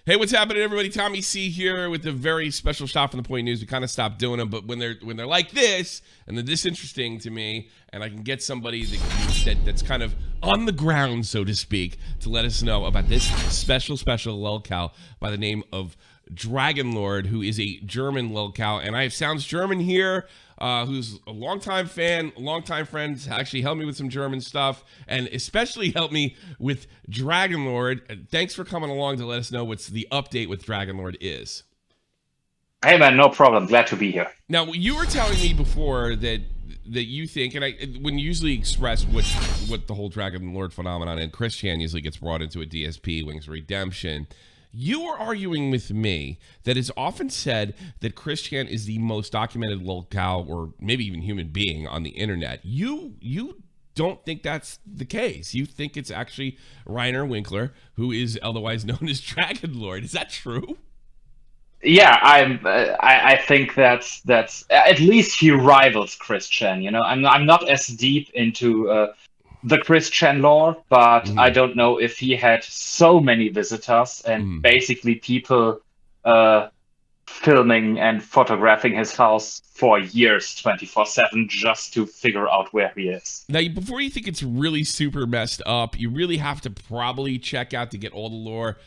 Hey, what's happening, everybody? Tommy C here with a very special shot from the Point News. We kind of stopped doing them, but when they're like this and they're this interesting to me, and I can get somebody that's kind of on the ground, so to speak, to let us know about this special lolcow by the name of Dragon Lord, who is a German lolcow, and I have Sounds German here. Who's a longtime fan, longtime friend, actually helped me with some German stuff, and especially helped me with Dragon Lord. Thanks for coming along to let us know what's the update with Dragon Lord is. Hey man, no problem. Glad to be here. Now, you were telling me before that you think, and when you usually express what the whole Dragon Lord phenomenon, and Chris Chan usually gets brought into a DSP, Wings of Redemption. You are arguing with me that it's often said that Chris Chan is the most documented lolcow, or maybe even human being, on the internet. You don't think that's the case. You think it's actually Rainer Winkler, who is otherwise known as Dragon Lord. Is that true? Yeah, I think that's at least he rivals Chris Chan. You know, I'm not as deep into the Chris Chan lore, but I don't know if he had so many visitors and basically people filming and photographing his house for years, 24/7, just to figure out where he is. Now, before you think it's really super messed up, you really have to probably check out to get all the lore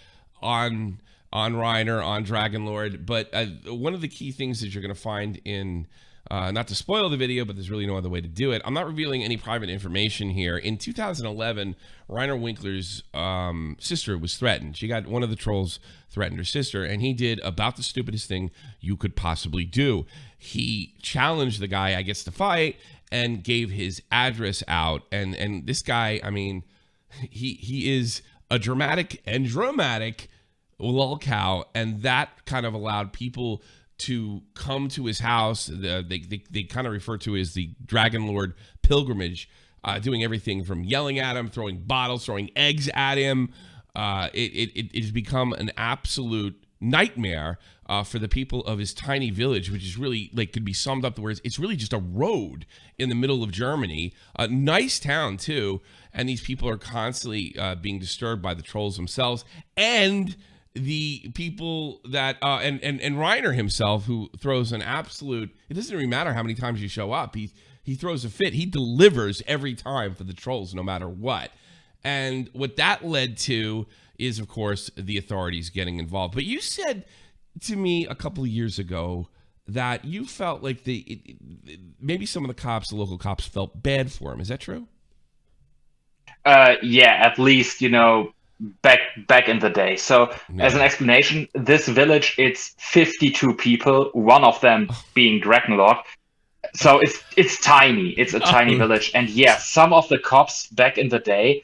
on Rainer, on Dragon Lord. But one of the key things that you're going to find in not to spoil the video, but there's really no other way to do it. I'm not revealing any private information here. In 2011, Rainer Winkler's sister was threatened. She got one of the trolls threatened her sister, and he did about the stupidest thing you could possibly do. He challenged the guy, I guess, to fight, and gave his address out. And this guy, I mean, he is a dramatic lolcow, and that kind of allowed people to come to his house. They kind of refer to it as the Dragon Lord pilgrimage, doing everything from yelling at him, throwing bottles, throwing eggs at him. It has become an absolute nightmare for the people of his tiny village, which is really, like, could be summed up to where it's really just a road in the middle of Germany. A nice town too, and these people are constantly being disturbed by the trolls themselves and the people that and Rainer himself, who throws an absolute, it doesn't really matter how many times you show up, he throws a fit. He delivers every time for the trolls, no matter what. And what that led to is, of course, the authorities getting involved. But you said to me a couple of years ago that you felt like maybe some of the local cops felt bad for him. Is that true? Yeah, at least, you know, back in the day. So as an explanation, this village, it's 52 people, one of them being Dragon Lord. So it's tiny. It's a tiny village. And yeah, some of the cops back in the day,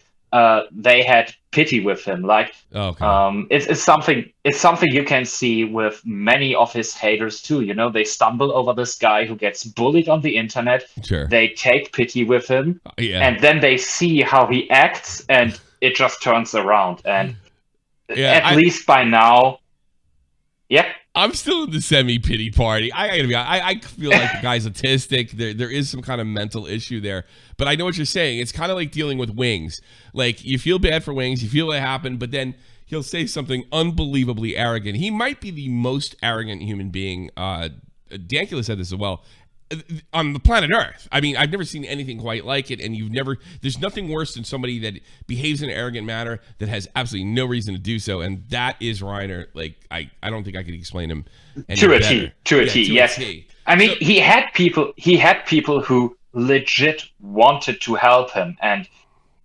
they had pity with him. Like, it's something you can see with many of his haters too. You know, they stumble over this guy who gets bullied on the internet. Sure. They take pity with him, and then they see how he acts, and it just turns around. And at least by now, I'm still in the semi-pity party. I feel like the guy's autistic. There is some kind of mental issue there. But I know what you're saying. It's kind of like dealing with Wings. Like, you feel bad for Wings. You feel it happened. But then he'll say something unbelievably arrogant. He might be the most arrogant human being. Dankula said this as well. On the planet Earth. I mean, I've never seen anything quite like it, and there's nothing worse than somebody that behaves in an arrogant manner that has absolutely no reason to do so, and that is Rainer. Like, I don't think I could explain him to a T. Yes. I mean, he had people who legit wanted to help him, and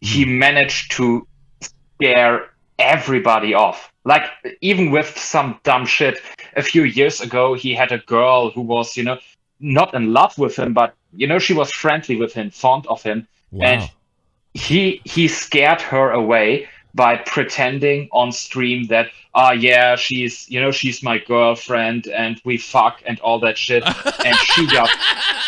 he managed to scare everybody off. Like, even with some dumb shit, a few years ago, he had a girl who was, you know, not in love with him, but, you know, she was friendly with him, fond of him. Wow. And he scared her away by pretending on stream that, she's my girlfriend and we fuck and all that shit. And she got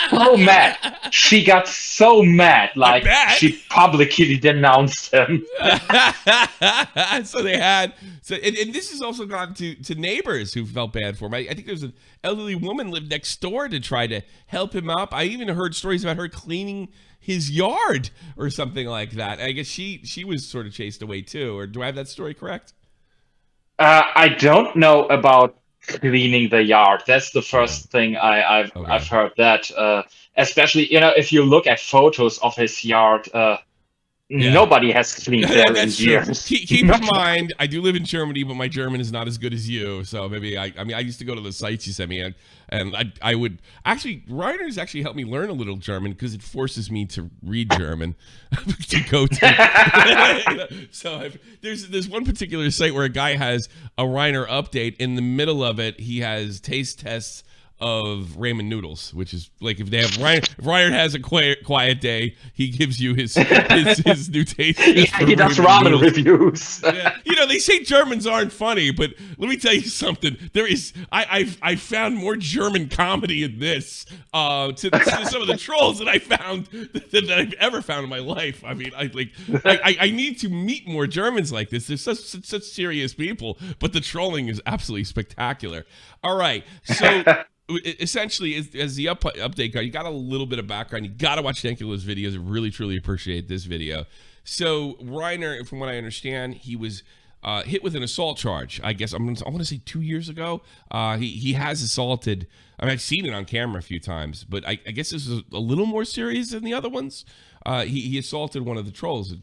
so mad. She got so mad, like, she publicly denounced him. And this has also gone to neighbors who felt bad for him. I think there's an elderly woman lived next door to try to help him up. I even heard stories about her cleaning his yard or something like that. I guess she was sort of chased away too. Or do I have that story correct? I don't know about cleaning the yard. That's the first thing I've heard that. Especially, if you look at photos of his yard, nobody has cleaned there in years. Keep in mind, I do live in Germany, but my German is not as good as you. So maybe I used to go to the sites you sent me, and I would actually, Reiner's actually helped me learn a little German because it forces me to read German to go to. So there's one particular site where a guy has a Reiner update. In the middle of it, he has taste tests of ramen noodles, which is like if Reiner has a quiet day, he gives you his new taste. He does ramen reviews. They say Germans aren't funny, but let me tell you something. I found more German comedy in this to some of the trolls that I found that I've ever found in my life. I mean, I need to meet more Germans like this. They're such serious people, but the trolling is absolutely spectacular. All right, so. Essentially, as the update guy, you got a little bit of background. You got to watch Dankula's videos. I really, truly appreciate this video. So Reiner, from what I understand, he was hit with an assault charge. I guess I want to say 2 years ago. He has assaulted. I mean, I've seen it on camera a few times, but I guess this is a little more serious than the other ones. He assaulted one of the trolls that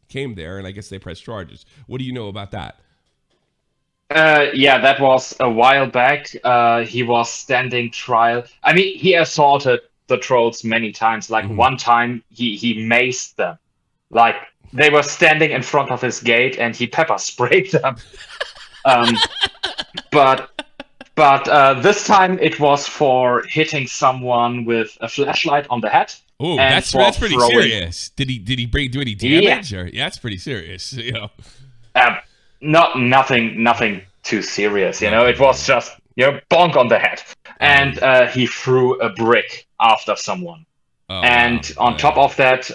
came there, and I guess they pressed charges. What do you know about that? That was a while back. He was standing trial. I mean, he assaulted the trolls many times. Like one time, he maced them. Like they were standing in front of his gate, and he pepper sprayed them. But this time it was for hitting someone with a flashlight on the head. Oh, that's pretty serious. Did he do any damage? Yeah, that's pretty serious. Nothing too serious, It was just, bonk on the head. And he threw a brick after someone. On top of that,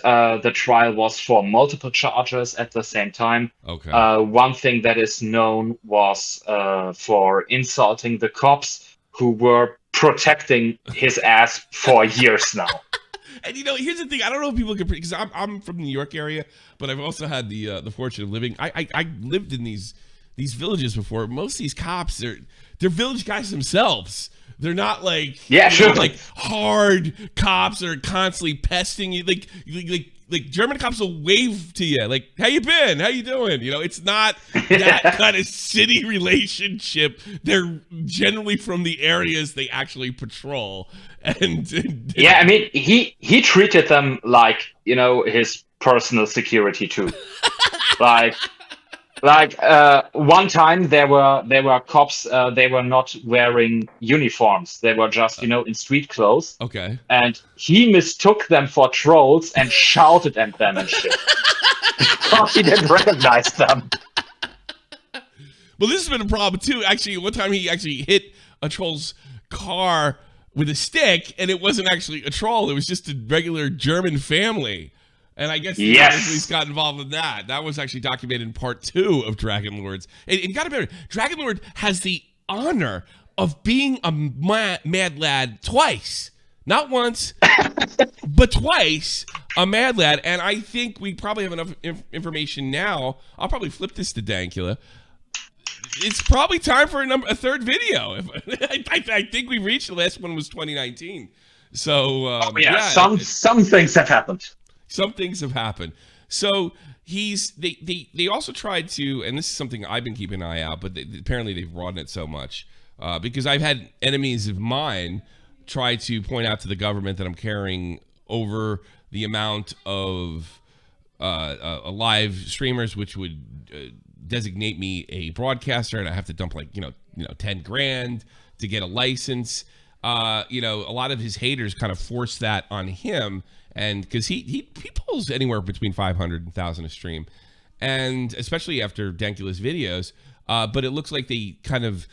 the trial was for multiple charges at the same time. Okay. One thing that is known was for insulting the cops who were protecting his ass for years now. And here's the thing. I don't know if people can, because I'm from the New York area, but I've also had the fortune of living. I lived in these villages before. Most of these cops, they're village guys themselves. They're not like like hard cops that are constantly pesting you. Like German cops will wave to you, like, "How you been? How you doing?" It's not that kind of city relationship. They're generally from the areas they actually patrol. And I mean, he treated them like his personal security too. like one time there were cops. They were not wearing uniforms. They were just in street clothes. Okay. And he mistook them for trolls and shouted at them and shit because he didn't recognize them. Well, this has been a problem too. Actually, one time he actually hit a troll's car with a stick, and it wasn't actually a troll. It was just a regular German family. And I guess he's got involved in that. That was actually documented in part 2 of Dragon Lords. And you got to remember, Dragon Lord has the honor of being a mad lad twice. Not once, but twice a mad lad. And I think we probably have enough information now. I'll probably flip this to Dankula. It's probably time for a third video. I think we reached, the last one was 2019. So some things have happened. Some things have happened. So they also tried to, and this is something I've been keeping an eye out, but apparently they've broadened it so much because I've had enemies of mine try to point out to the government that I'm carrying over the amount of live streamers, which would designate me a broadcaster, and I have to dump like 10 grand to get a license. A lot of his haters kind of force that on him, and because he pulls anywhere between 500 and 1,000 a stream, and especially after Dankula's videos. But it looks like they kind of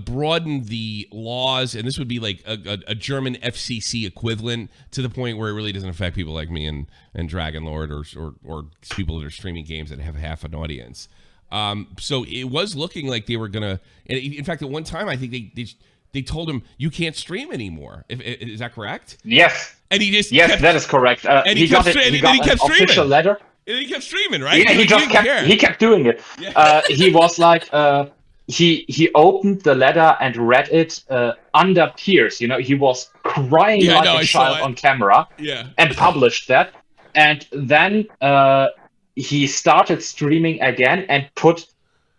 broadened the laws, and this would be like a German FCC equivalent, to the point where it really doesn't affect people like me and Dragon Lord or people that are streaming games that have half an audience. So it was looking like they were gonna. And in fact, at one time, I think they told him you can't stream anymore. Is that correct? Yes. And he just that is correct. And he got an official letter. And he kept streaming, right? Yeah, he kept doing it. Yeah. He was like, he opened the letter and read it under tears. He was crying like a child on camera. Yeah. And published that. And then he started streaming again and put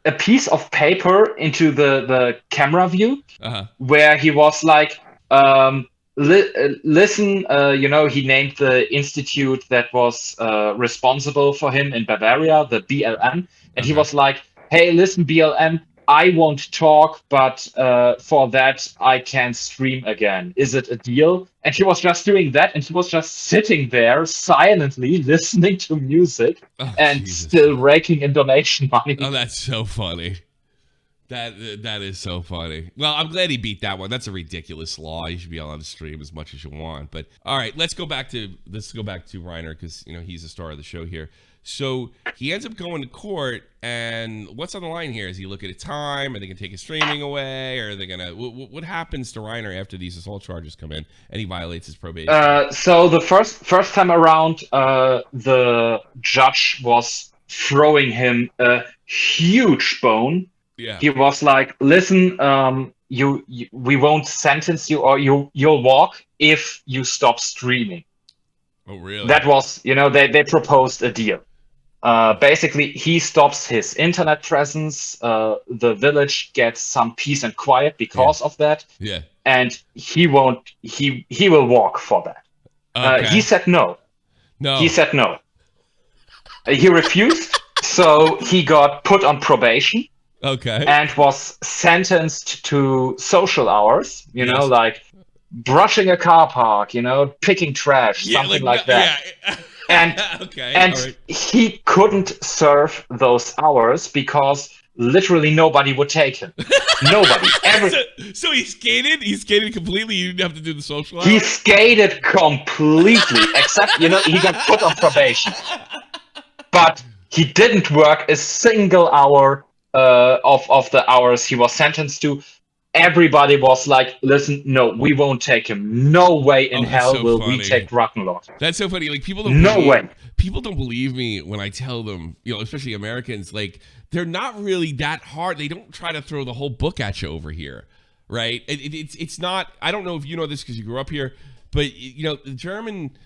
a piece of paper into the camera view, where he was like, listen, he named the institute that was responsible for him in Bavaria, the BLM. And he was like, hey, listen, BLM, I won't talk, but for that, I can stream again. Is it a deal? And he was just doing that, and he was just sitting there silently listening to music and still raking in donation money. Oh, that's so funny. That is so funny. Well, I'm glad he beat that one. That's a ridiculous law. You should be allowed to stream as much as you want. But all right, let's go back to Reiner, because he's the star of the show here. So he ends up going to court, and what's on the line here? Is he looking at time? Are they gonna take his streaming away? Or are they gonna? What happens to Reiner after these assault charges come in and he violates his probation? So the first time around, the judge was throwing him a huge bone. Yeah. He was like, "Listen, we won't sentence you, or you'll walk if you stop streaming." Oh, really? That was, they proposed a deal. Basically, he stops his internet presence. The village gets some peace and quiet because of that. Yeah. And he won't. He will walk for that. Okay. He said no. No. He said no. He refused. So he got put on probation. Okay. And was sentenced to social hours. Like brushing a car park. Picking trash, something like that. Yeah. And he couldn't serve those hours because literally nobody would take him. Nobody. So he skated? He skated completely? You didn't have to do the social hours? He skated completely, except, he got put on probation. But he didn't work a single hour of the hours he was sentenced to. Everybody was like, listen, no, we won't take him. No way in hell will we take Drachenlord. That's so funny. Like, people don't believe me when I tell them, especially Americans, like, they're not really that hard. They don't try to throw the whole book at you over here, right? It's not, I don't know if you know this because you grew up here, but, the German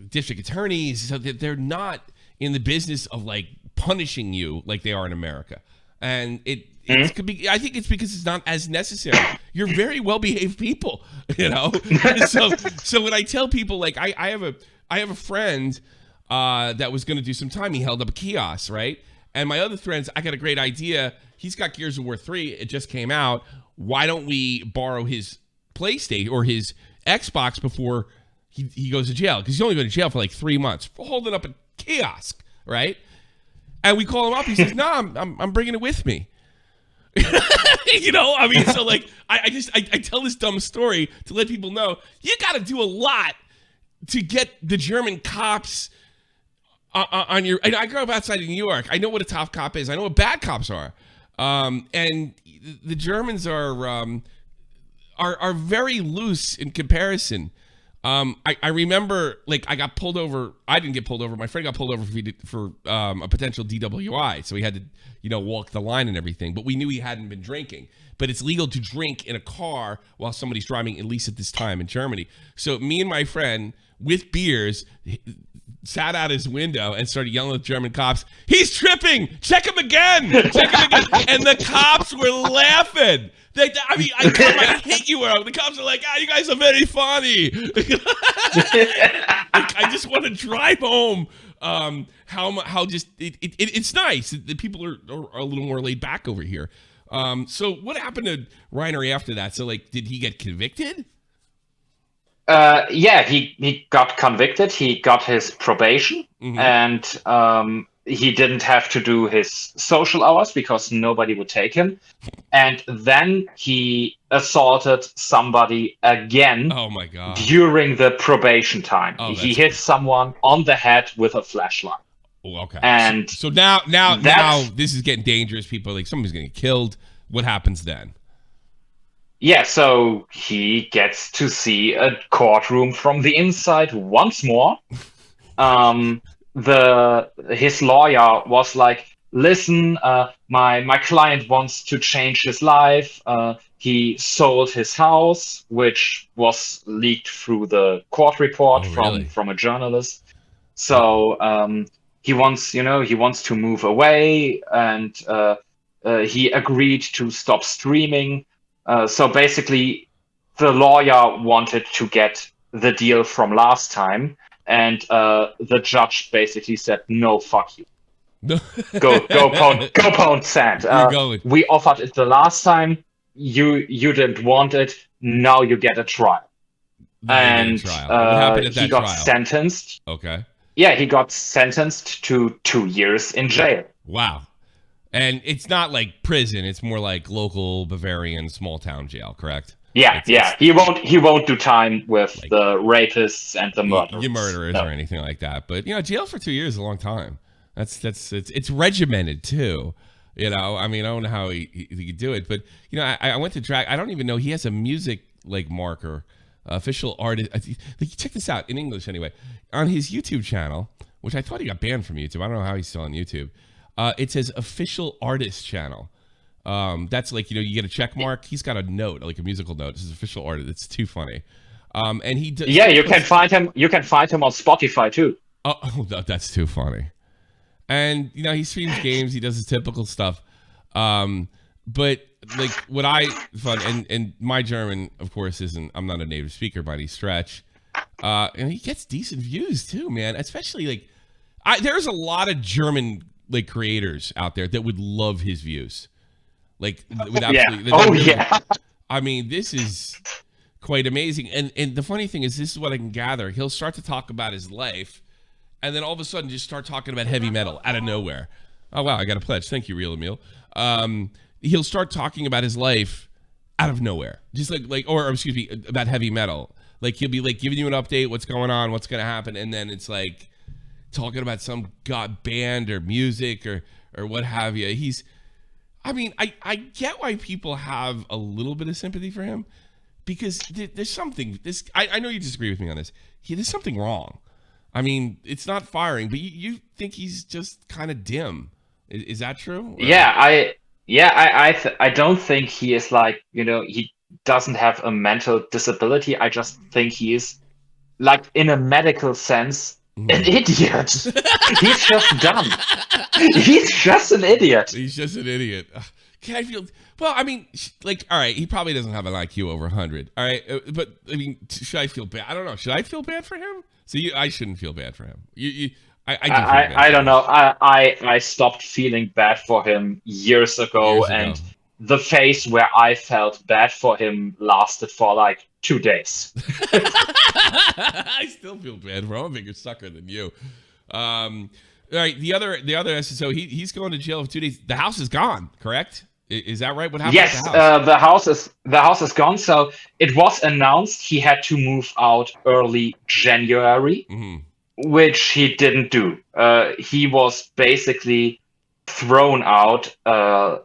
district attorneys, they're not in the business of, like, punishing you like they are in America. And I think it's because it's not as necessary. You're very well-behaved people, So when I tell people, like, I have a friend that was going to do some time. He held up a kiosk, right? And my other friends, I got a great idea. He's got Gears of War 3. It just came out. Why don't we borrow his PlayStation or his Xbox before he goes to jail? Because he's only going to jail for like 3 months for holding up a kiosk, right? And we call him up. He says, "No, I'm bringing it with me." So like I tell this dumb story to let people know you got to do a lot to get the German cops on your. I grew up outside of New York. I know what a tough cop is. I know what bad cops are, and the Germans are very loose in comparison. I remember, like, I got pulled over. I didn't get pulled over. My friend got pulled over for a potential DWI. So he had to, walk the line and everything. But we knew he hadn't been drinking. But it's legal to drink in a car while somebody's driving, at least at this time in Germany. So me and my friend, with beers, sat out his window and started yelling at the German cops, "He's tripping! Check him again! Check him again!" And the cops were laughing. I hate you. The cops are like, "You guys are very funny." I just want to drive home. How just it's nice. The people are a little more laid back over here. So what happened to Reiner after that? So, like, did he get convicted? Yeah, he got convicted. He got his probation, and he didn't have to do his social hours because nobody would take him. And then he assaulted somebody again. Oh my God! During the probation time, he hit someone on the head with a flashlight. Oh, okay. And so now this is getting dangerous. People are like, somebody's gonna get killed. What happens then? Yeah, so he gets to see a courtroom from the inside once more. His lawyer was like, listen, my client wants to change his life. He sold his house, which was leaked through the court report Oh, really? from a journalist. So he wants to move away, and he agreed to stop streaming. So basically, the lawyer wanted to get the deal from last time, and the judge basically said, "No, fuck you. Go pound sand. You're going. We offered it the last time. You didn't want it. Now you get a trial." And What happened at that he got trial? sentenced. Okay. Yeah, he got sentenced to 2 years in jail. Wow. And it's not like prison; it's more like local Bavarian small town jail, correct? Yeah, He won't do time with Like, the rapists and the murderers. You murderers No. or anything like that. But jail for 2 years is a long time. It's regimented too. I mean, I don't know how he could do it, but I went to Drachen. I don't even know he has a music like marker, official artist. Check this out in English anyway on his YouTube channel, which I thought he got banned from YouTube. I don't know how he's still on YouTube. It says official artist channel. That's like you get a check mark. He's got a note, like a musical note. This is official artist. It's too funny. And he does. Yeah, you can find him. You can find him on Spotify too. Oh, that's too funny. And he streams games. He does his typical stuff. But like what I find, and my German, of course, isn't. I'm not a native speaker by any stretch. And he gets decent views too, man. Especially like, there's a lot of German like creators out there that would love his views. Like, with absolutely, yeah. I mean, this is quite amazing. And the funny thing is, this is what I can gather. He'll start to talk about his life, and then all of a sudden just start talking about heavy metal out of nowhere. Oh, wow, I got a pledge. Thank you, Real Emil. He'll start talking about his life out of nowhere. Just or excuse me, about heavy metal. Like, he'll be like giving you an update, what's going on, what's going to happen, and then it's like talking about some band or music or what have you. I mean, I get why people have a little bit of sympathy for him, because there's something. I know you disagree with me on this. There's something wrong. I mean, it's not firing, but you think he's just kind of dim. Is that true? Or? I don't think he is like, he doesn't have a mental disability. I just think he is, like, in a medical sense, an idiot. He's just dumb. He's just an idiot. He's just an idiot. Can I feel? Well, I mean, like, all right, he probably doesn't have an IQ over 100. All right, but I mean, should I feel bad? I don't know. Should I feel bad for him? So I shouldn't feel bad for him. I don't know. I stopped feeling bad for him years ago, and the phase where I felt bad for him lasted for like 2 days. I still feel bad for him. I'm a bigger sucker than you. All right, the other so he's going to jail for 2 days. The house is gone, correct? Is that right? What happened? Yes, to the house? The house is gone. So it was announced he had to move out early January, which he didn't do. He was basically thrown out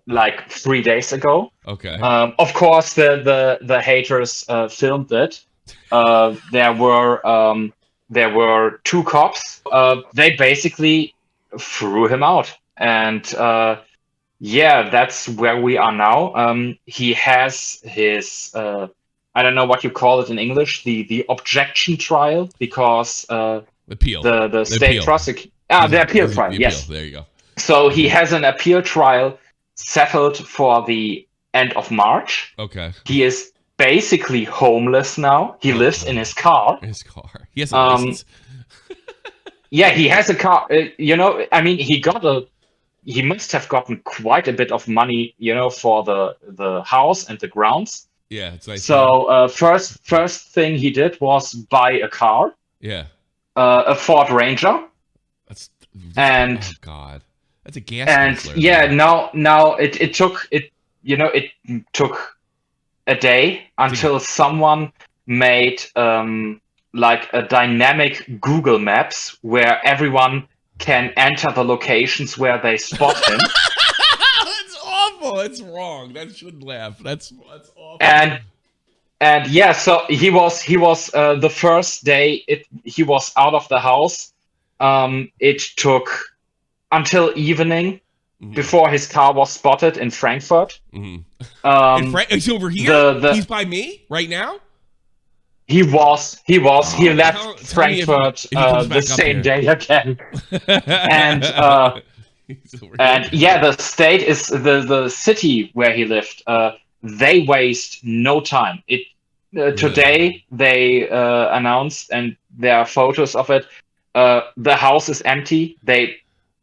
like 3 days ago. Okay. Of course, the haters filmed it. There were 2 cops. They basically threw him out, and that's where we are now. He has his I don't know what you call it in English, the objection trial, because appeal. The state prosecutor. The appeal trial. Yes. There you go. So he has an appeal trial settled for the end of March. Okay. He is basically homeless now. He lives in his car. He has a license. Yeah, he has a car. I mean, he must have gotten quite a bit of money, for the house and the grounds. Yeah, it's nice. So first thing he did was buy a car. Yeah. A Ford Ranger. Oh God, that's a gas. And yeah, now it took a day until someone made like a dynamic Google Maps where everyone can enter the locations where they spot him. That's awful. It's wrong. That shouldn't laugh. That's awful. And yeah, so he was the first day he was out of the house. It took until evening before his car was spotted in Frankfurt. He's over here. He's by me right now. He left Frankfurt the same day again. And yeah, the state is the city where he lived. They waste no time. Today they announced, and there are photos of it. The house is empty. They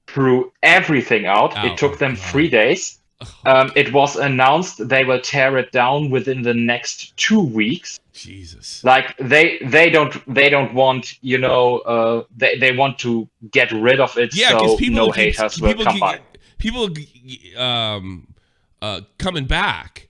threw everything out. It took them 3 days. It was announced they will tear it down within the next 2 weeks. Jesus! Like they don't want, they want to get rid of it. Yeah, so no haters will come by. People coming back,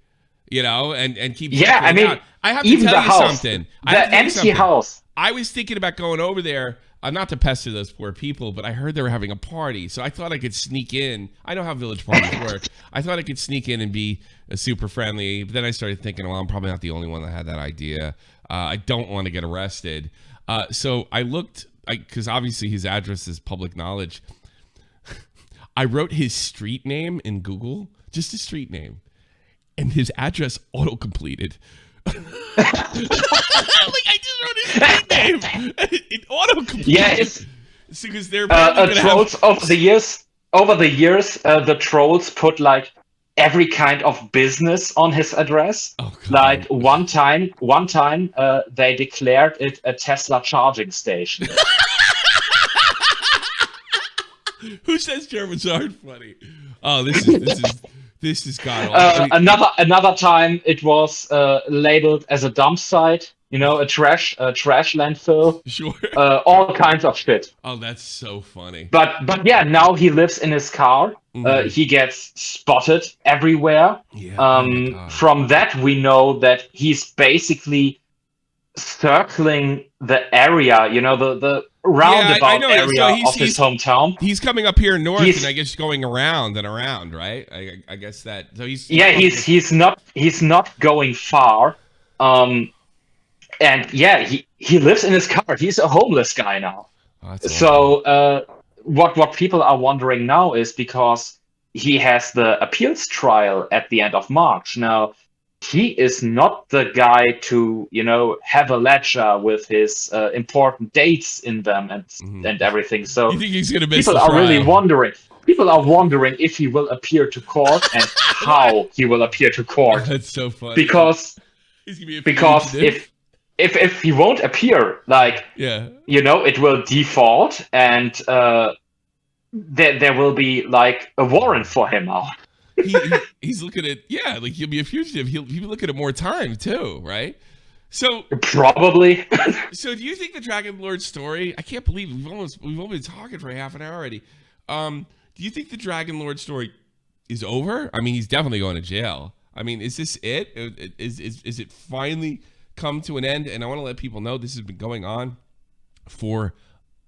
and keep. Yeah, I mean, I have to tell you something. The empty house. I was thinking about going over there. Not to pester those poor people, but I heard they were having a party, so I thought I could sneak in. I know how village parties work. I thought I could sneak in and be super friendly, but then I started thinking, well, I'm probably not the only one that had that idea. I don't want to get arrested. So I looked, because obviously his address is public knowledge. I wrote his street name in Google, just his street name, and his address auto-completed. I just wrote his street name. It auto-completed. Yeah, it's because they're trolls over the years. The trolls put like every kind of business on his address. Oh, God. Like one time, they declared it a Tesla charging station. Who says Germans aren't funny? Oh, this is god awful. Another time it was labeled as a dump site, a trash landfill. Sure. All kinds of shit. Oh, that's so funny. But yeah, now he lives in his car. He gets spotted everywhere. Yeah. From that, we know that he's basically circling the area, the roundabout area of his hometown. He's coming up here north, and I guess going around and around, right? I guess that. So he's not going far. And yeah, he lives in his car. He's a homeless guy now. So what people are wondering now is, because he has the appeals trial at the end of March. Now, he is not the guy to, have a ledger with his important dates in them and everything. So you think he's gonna miss people are really wondering. People are wondering if he will appear to court and how he will appear to court. That's so funny. Because if he won't appear, it will default, and there will be like a warrant for him now. He's looking at he'll be a fugitive. He'll be looking at more time too, right? So probably. So do you think the Dragon Lord story? I can't believe we've only been talking for half an hour already. Do you think the Dragon Lord story is over? I mean, he's definitely going to jail. I mean, is this it? Is it finally come to an end? And I want to let people know this has been going on for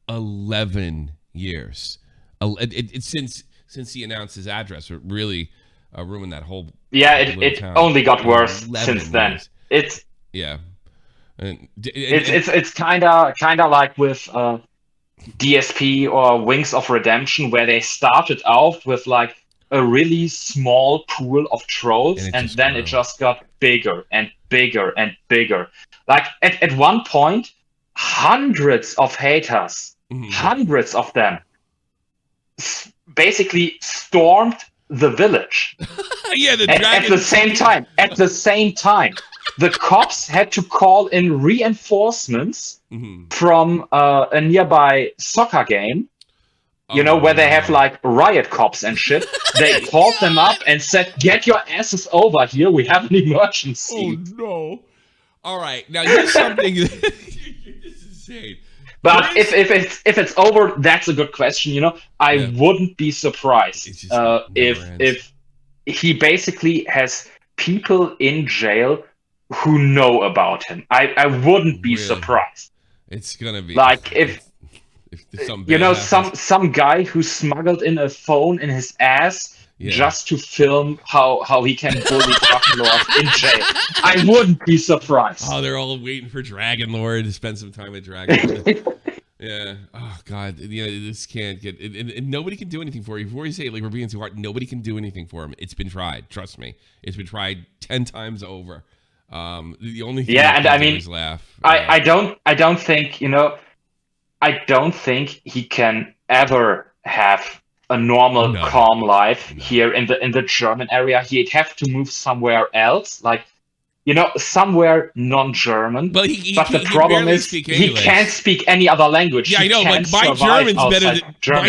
11 years. Since he announced his address, it really ruined that whole. Yeah, it only got worse since then. It's kind of like with DSP or Wings of Redemption, where they started out with like a really small pool of trolls, and then it just got bigger and bigger and bigger. Like at one point, hundreds of haters, hundreds of them, basically stormed the village. Yeah, at the same time, the cops had to call in reinforcements from a nearby soccer game. Where they have like riot cops and shit. They called them up and said, "Get your asses over here. We have an emergency." Oh no! All right, now here's something. This is insane. But if it's over, that's a good question. I wouldn't be surprised if he basically has people in jail who know about him. I wouldn't be surprised. It's gonna be like if some guy who smuggled in a phone in his ass just to film how he can bully Dragon Lord in jail. I wouldn't be surprised. Oh, they're all waiting for Dragon Lord to spend some time with Dragon Lord. Yeah. Oh God. Yeah. This can't get. And nobody can do anything for you. Before you say like we're being too hard, nobody can do anything for him. It's been tried. Trust me. It's been tried 10 times over. The only thing Yeah, and I do mean, is laugh. I don't think, I don't think he can ever have a normal, No. calm life No. here in the German area. He'd have to move somewhere else, like somewhere non-German. But the problem barely is speak he English. can't speak any other language. Yeah, I know. Like my my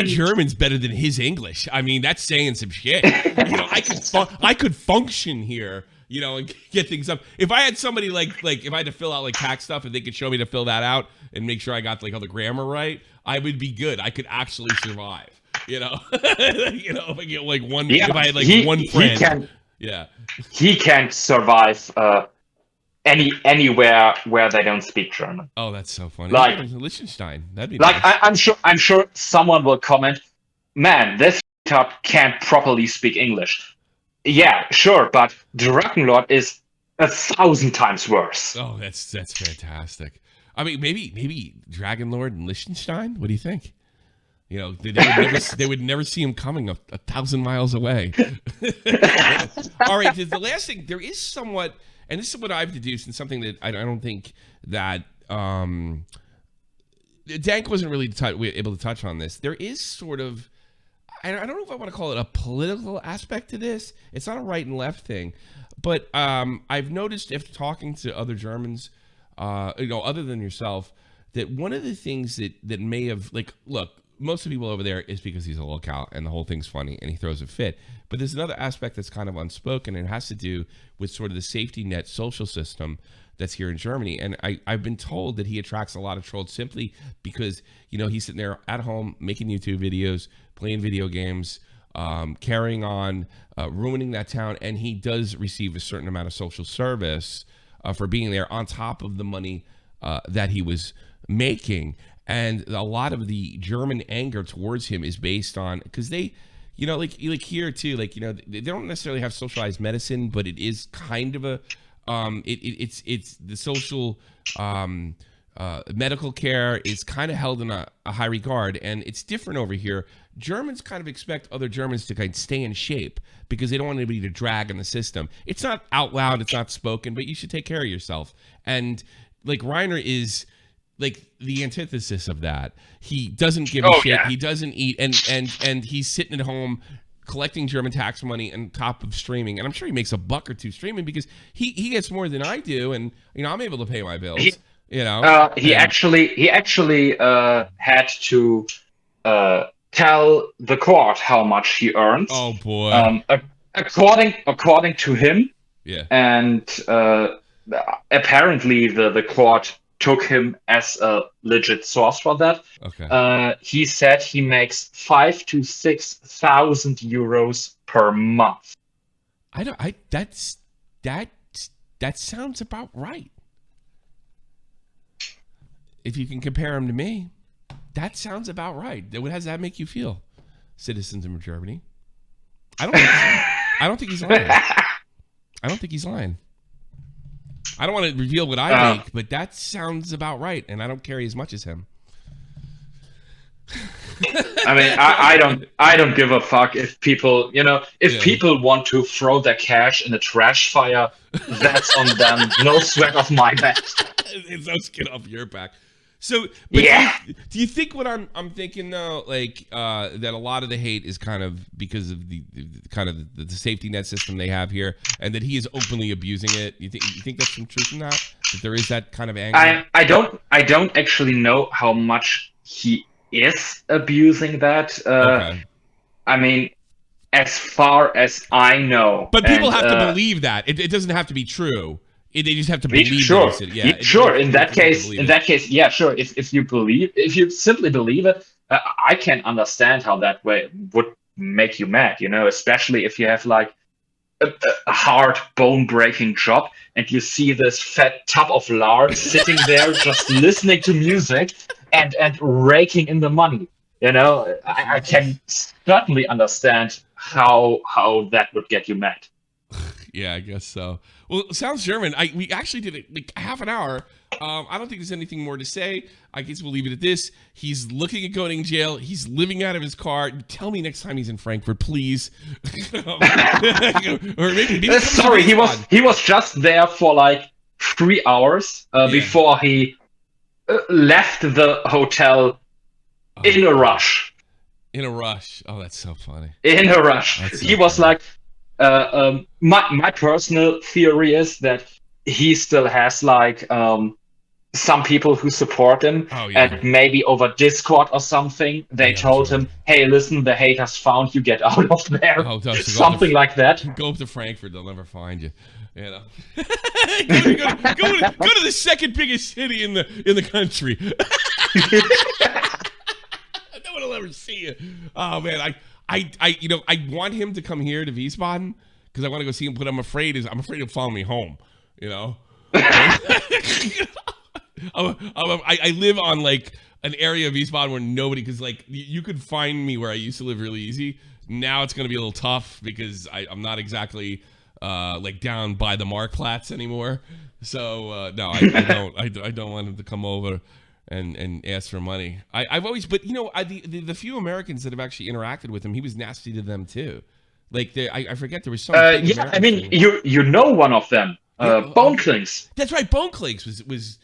German's better than his English. I mean, that's saying some shit. I could function here. And get things up. If I had somebody like if I had to fill out like tax stuff and they could show me to fill that out and make sure I got like all the grammar right, I would be good. I could actually survive. If I get like one, if I had like one friend, he can't survive anywhere where they don't speak German. Oh, that's so funny. Like Liechtenstein, that'd be like nice. I'm sure someone will comment, man, this top can't properly speak English. Yeah, sure, but Drachenlord is 1,000 times worse. Oh, that's fantastic. I mean, maybe Dragonlord and Liechtenstein. What do you think? They would never see him coming 1,000 miles away. All right, the last thing, there is somewhat, and this is what I've deduced, and something that I don't think that Dank wasn't really able to touch on this. There is sort of, I don't know if I want to call it a political aspect to this. It's not a right and left thing, but I've noticed after talking to other Germans, other than yourself, that one of the things that may have, like, look, most of the people over there is because he's a locale and the whole thing's funny and he throws a fit. But there's another aspect that's kind of unspoken, and it has to do with sort of the safety net social system that's here in Germany. And I've been told that he attracts a lot of trolls simply because, he's sitting there at home making YouTube videos, playing video games, carrying on, ruining that town. And he does receive a certain amount of social service for being there on top of the money that he was making. And a lot of the German anger towards him is based on, because they, like here too, they don't necessarily have socialized medicine, but it is kind of a, it's the social medical care is kind of held in a high regard, and it's different over here. Germans kind of expect other Germans to kind of stay in shape because they don't want anybody to drag in the system. It's not out loud, it's not spoken, but you should take care of yourself. And like Reiner is like the antithesis of that. He doesn't give a shit. Yeah. He doesn't eat, and he's sitting at home collecting German tax money on top of streaming. And I'm sure he makes $1 or $2 streaming because he gets more than I do, and I'm able to pay my bills. He actually had to tell the court how much he earns. Oh boy. According to him. Yeah. And apparently the court took him as a legit source for that. Okay. He said he makes 5,000 to 6,000 euros per month. That sounds about right. If you can compare him to me, that sounds about right. How does that make you feel, citizens of Germany? I don't think he's lying. I don't think he's lying. I don't want to reveal what I make, but that sounds about right, and I don't carry as much as him. I mean, I don't give a fuck if people, people want to throw their cash in a trash fire, that's on them. No sweat off my back. It's no skin off your back. So, but yeah. Do you think what I'm thinking though, that a lot of the hate is kind of because of the kind of the safety net system they have here, and that he is openly abusing it? You think that's some truth in that? That there is that kind of anger? I don't actually know how much he is abusing that. Okay. I mean, as far as I know, but people have to believe that it doesn't have to be true. They just have to believe. Sure, sure. In that case, yeah, sure. If you simply believe it, I can understand how that way would make you mad. Especially if you have like a hard bone-breaking job and you see this fat tub of lard sitting there just listening to music and raking in the money. I can certainly understand how that would get you mad. Yeah, I guess so. Well, it sounds German. We actually did like half an hour I don't think there's anything more to say. I guess we'll leave it at this. He's looking at going to jail. He's living out of his car. Tell me next time he's in Frankfurt, please. Or maybe sorry, he was just there for like 3 hours before he left the hotel in a rush. In a rush. Oh, that's so funny. In a rush. He was like, my personal theory is that he still has like some people who support him, and maybe over Discord or something, they told him, "Hey, listen, the haters found you. Get out of there." Something like that. Go up to Frankfurt; they'll never find you. You know, go to the second biggest city in the country. No one will ever see you. Oh man, I want him to come here to Wiesbaden because I want to go see him, but I'm afraid he'll follow me home. You know. I live on like an area of Wiesbaden where nobody, because like you could find me where I used to live really easy. Now it's going to be a little tough because I'm not exactly like down by the Marktplatz anymore. So no, I don't want him to come over and ask for money. I've always, but you know, the few Americans that have actually interacted with him, he was nasty to them too. Like I forget there was some. Yeah, I mean, you know one of them, Boneclings. That's right, Boneclings was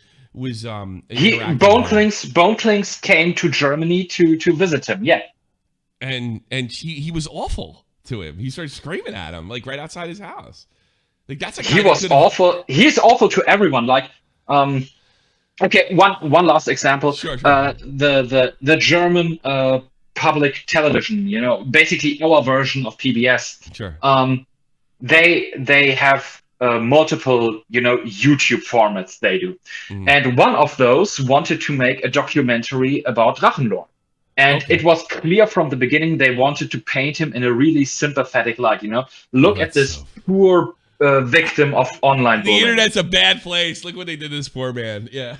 Boneclings came to Germany to visit him. Yeah, and he was awful to him. He started screaming at him like right outside his house. Like that's he was awful. He's awful to everyone. Like okay, one last example. Sure. The German public television. You know, basically our version of PBS. Sure. They have multiple, you know, YouTube formats they do. And one of those wanted to make a documentary about Drachen lore. And it was clear from the beginning they wanted to paint him in a really sympathetic light, you know. Look at this poor victim of online bullying. The internet's a bad place. Look what they did to this poor man. Yeah.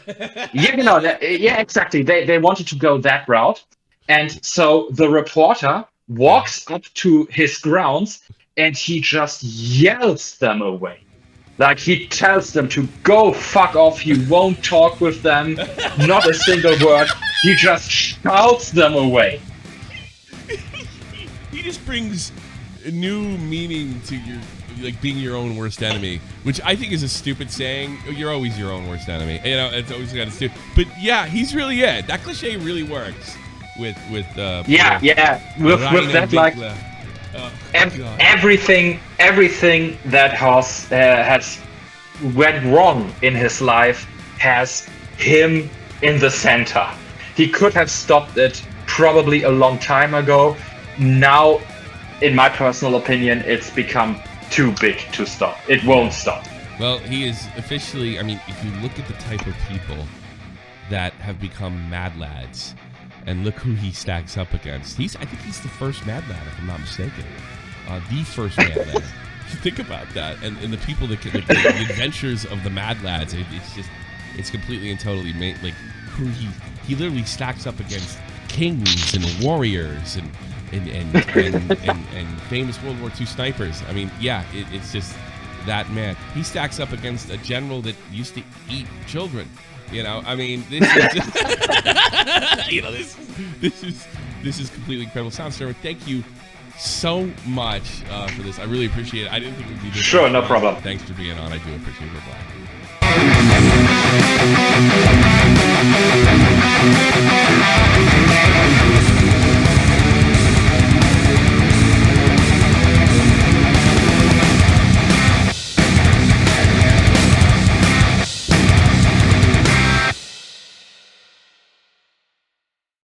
Yeah, you know, yeah, exactly. They wanted to go that route. And so the reporter walks up to his grounds and he just yells them away. Like, he tells them to go fuck off. He won't talk with them. Not a single word. He just shouts them away. He just brings a new meaning to your, like, being your own worst enemy, which I think is a stupid saying. You're always your own worst enemy. You know, it's always kind of stupid. But yeah, he's really it. That cliche really works with with that, like, everything that has went wrong in his life has him in the center. He could have stopped it probably a long time ago. Now, in my personal opinion, it's become too big to stop. It won't stop. Well, he is officially, I mean, if you look at the type of people that have become Mad Lads, and look who he stacks up against. I think he's the first Mad Lad, if I'm not mistaken. The first Mad Lad. Think about that. And the people that the adventures of the Mad Lads, it's completely and totally made, like, who he literally stacks up against kings and warriors and famous World War II snipers. I mean, yeah, it's just that man. He stacks up against a general that used to eat children. You know, I mean, this is just, you know, this is completely incredible. Soundserver, thank you so much for this. I really appreciate it. I didn't think it would be this. Sure, no problem. Thanks for being on. I do appreciate your reply.